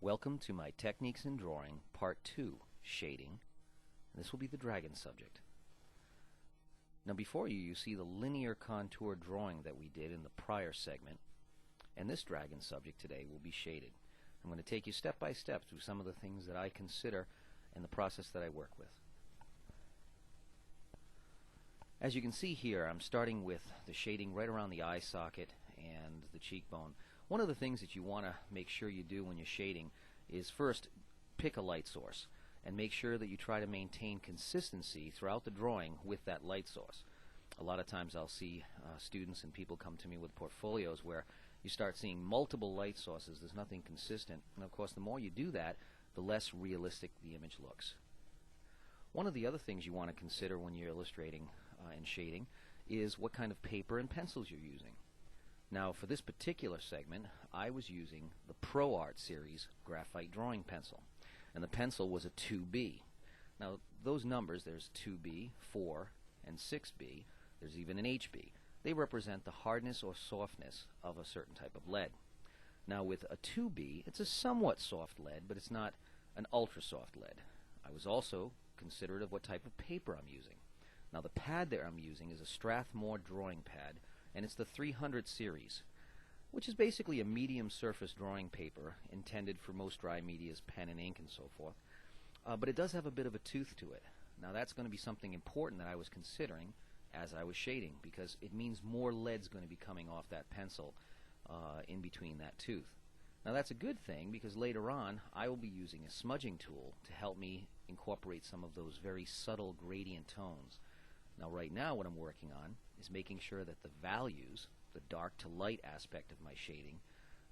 Welcome to my Techniques in Drawing, Part 2, Shading. This will be the dragon subject. Now before you see the linear contour drawing that we did in the prior segment, and this dragon subject today will be shaded. I'm going to take you step by step through some of the things that I consider in the process that I work with. As you can see here, I'm starting with the shading right around the eye socket and the cheekbone. One of the things that you want to make sure you do when you're shading is first pick a light source and make sure that you try to maintain consistency throughout the drawing with that light source. A lot of times I'll see students and people come to me with portfolios where you start seeing multiple light sources, there's nothing consistent, and of course the more you do that, the less realistic the image looks. One of the other things you want to consider when you're illustrating and shading is what kind of paper and pencils you're using. Now for this particular segment I was using the Pro Art series graphite drawing pencil, and the pencil was a 2B. Now those numbers, there's 2B, 4, and 6B, there's even an HB. They represent the hardness or softness of a certain type of lead. Now with a 2B, it's a somewhat soft lead, but it's not an ultra soft lead. I was also considerate of what type of paper I'm using. Now the pad that I'm using is a Strathmore drawing pad, and it's the 300 series, which is basically a medium surface drawing paper intended for most dry medias, pen and ink and so forth. But it does have a bit of a tooth to it. Now that's going to be something important that I was considering as I was shading, because it means more lead's going to be coming off that pencil in between that tooth. Now that's a good thing, because later on I will be using a smudging tool to help me incorporate some of those very subtle gradient tones. Now right now what I'm working on is making sure that the values, the dark to light aspect of my shading,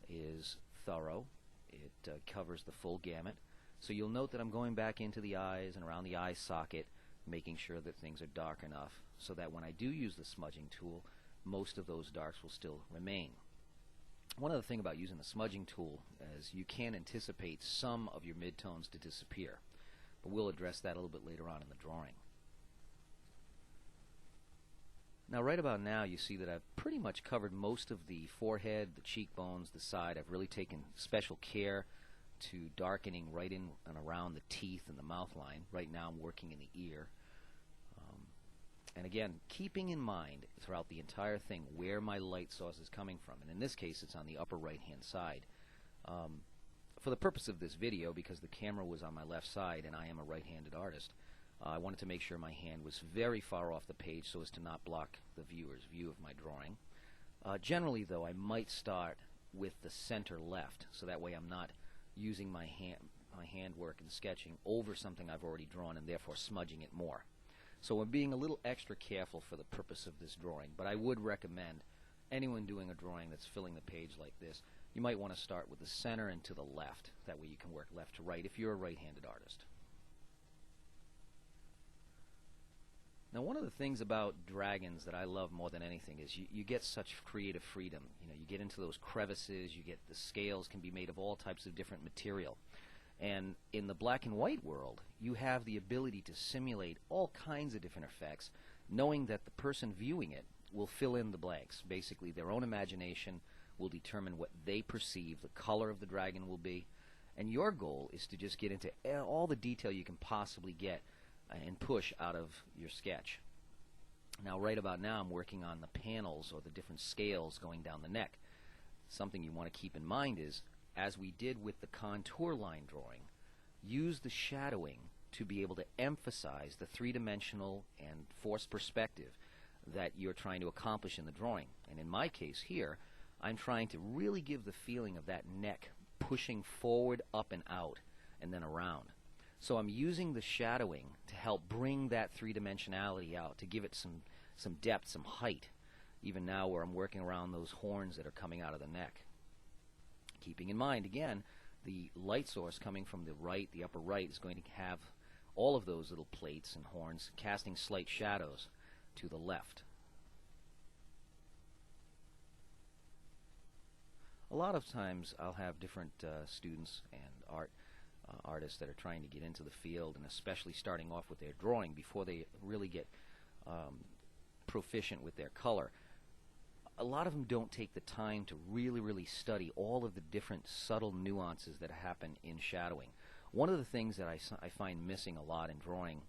is thorough. It covers the full gamut. So you'll note that I'm going back into the eyes and around the eye socket, making sure that things are dark enough so that when I do use the smudging tool, most of those darks will still remain. One other thing about using the smudging tool is you can anticipate some of your midtones to disappear, but we'll address that a little bit later on in the drawing. Now right about now you see that I've pretty much covered most of the forehead, the cheekbones, the side. I've really taken special care to darkening right in and around the teeth and the mouth line. Right now I'm working in the ear. And again, keeping in mind throughout the entire thing where my light source is coming from. And in this case it's on the upper right hand side. For the purpose of this video, because the camera was on my left side and I am a right-handed artist, I wanted to make sure my hand was very far off the page so as to not block the viewer's view of my drawing. Generally though, I might start with the center left, so that way I'm not using my handwork and sketching over something I've already drawn and therefore smudging it more. So I'm being a little extra careful for the purpose of this drawing, but I would recommend anyone doing a drawing that's filling the page like this, you might want to start with the center and to the left. That way you can work left to right if you're a right-handed artist. Now one of the things about dragons that I love more than anything is you get such creative freedom. You know, you get into those crevices, you get the scales can be made of all types of different material. And in the black and white world, you have the ability to simulate all kinds of different effects, knowing that the person viewing it will fill in the blanks. Basically, their own imagination will determine what they perceive the color of the dragon will be. And your goal is to just get into all the detail you can possibly get and push out of your sketch. Now right about now I'm working on the panels or the different scales going down the neck. Something you want to keep in mind is, as we did with the contour line drawing, use the shadowing to be able to emphasize the three-dimensional and forced perspective that you're trying to accomplish in the drawing. And in my case here, I'm trying to really give the feeling of that neck pushing forward, up and out, and then around. So I'm using the shadowing to help bring that three-dimensionality out, to give it some depth, some height, even now where I'm working around those horns that are coming out of the neck. Keeping in mind, again, the light source coming from the right, the upper right, is going to have all of those little plates and horns casting slight shadows to the left. A lot of times I'll have different students and artists that are trying to get into the field, and especially starting off with their drawing before they really get proficient with their color. a lot of them don't take the time to really study all of the different subtle nuances that happen in shadowing. One of the things that I find missing a lot in drawing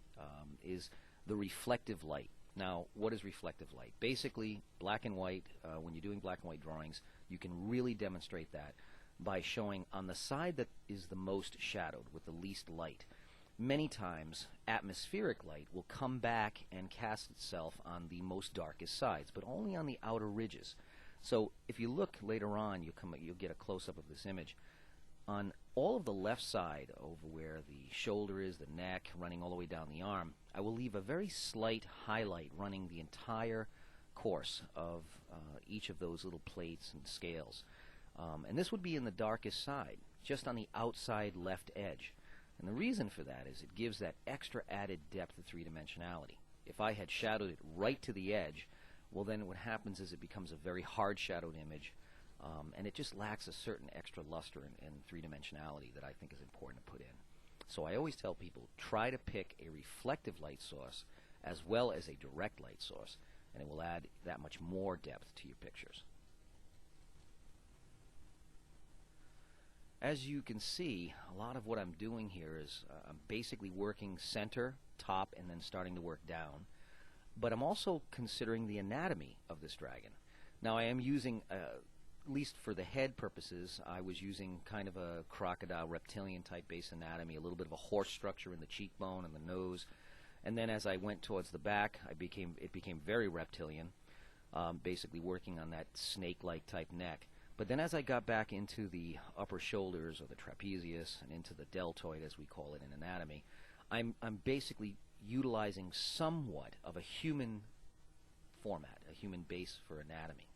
is the reflective light. Now, what is reflective light? Basically, black and white, when you're doing black and white drawings, you can really demonstrate that by showing on the side that is the most shadowed with the least light. Many times, atmospheric light will come back and cast itself on the most darkest sides, but only on the outer ridges. So if you look later on, you'll get a close-up of this image. On all of the left side, over where the shoulder is, the neck, running all the way down the arm, I will leave a very slight highlight running the entire course of each of those little plates and scales. And this would be in the darkest side, just on the outside left edge. And the reason for that is it gives that extra added depth of three-dimensionality. If I had shadowed it right to the edge, well, then what happens is it becomes a very hard shadowed image, and it just lacks a certain extra luster and three-dimensionality that I think is important to put in. So I always tell people, try to pick a reflective light source as well as a direct light source, and it will add that much more depth to your pictures. As you can see, a lot of what I'm doing here is I'm basically working center, top, and then starting to work down. But I'm also considering the anatomy of this dragon. Now I am using, at least for the head purposes, I was using kind of a crocodile reptilian type base anatomy, a little bit of a horse structure in the cheekbone and the nose. And then as I went towards the back, it became very reptilian, basically working on that snake-like type neck. But then as I got back into the upper shoulders, or the trapezius, and into the deltoid, as we call it in anatomy, I'm basically utilizing somewhat of a human format, a human base for anatomy.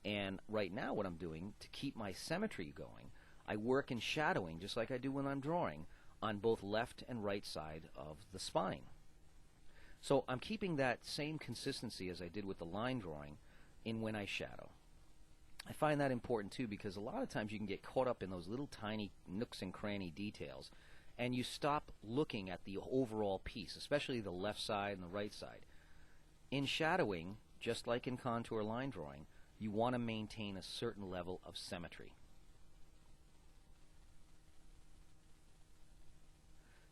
And right now what I'm doing, to keep my symmetry going, I work in shadowing, just like I do when I'm drawing, on both left and right side of the spine. So I'm keeping that same consistency as I did with the line drawing in when I shadow. I find that important too, because a lot of times you can get caught up in those little tiny nooks and cranny details, and you stop looking at the overall piece, especially the left side and the right side. In shadowing, just like in contour line drawing, you want to maintain a certain level of symmetry.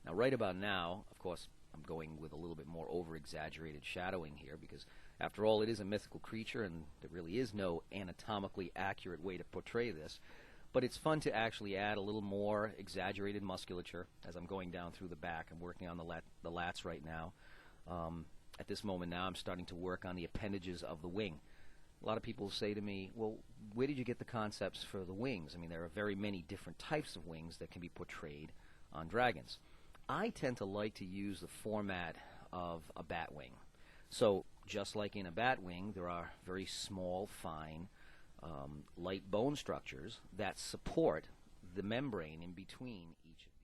Now, right about now, of course, I'm going with a little bit more over-exaggerated shadowing here, because after all, it is a mythical creature, and there really is no anatomically accurate way to portray this. But it's fun to actually add a little more exaggerated musculature as I'm going down through the back. I'm working on the lats right now. At this moment now, I'm starting to work on the appendages of the wing. A lot of people say to me, well, where did you get the concepts for the wings? I mean, there are very many different types of wings that can be portrayed on dragons. I tend to like to use the format of a bat wing. So just like in a bat wing, there are very small, fine, light bone structures that support the membrane in between each of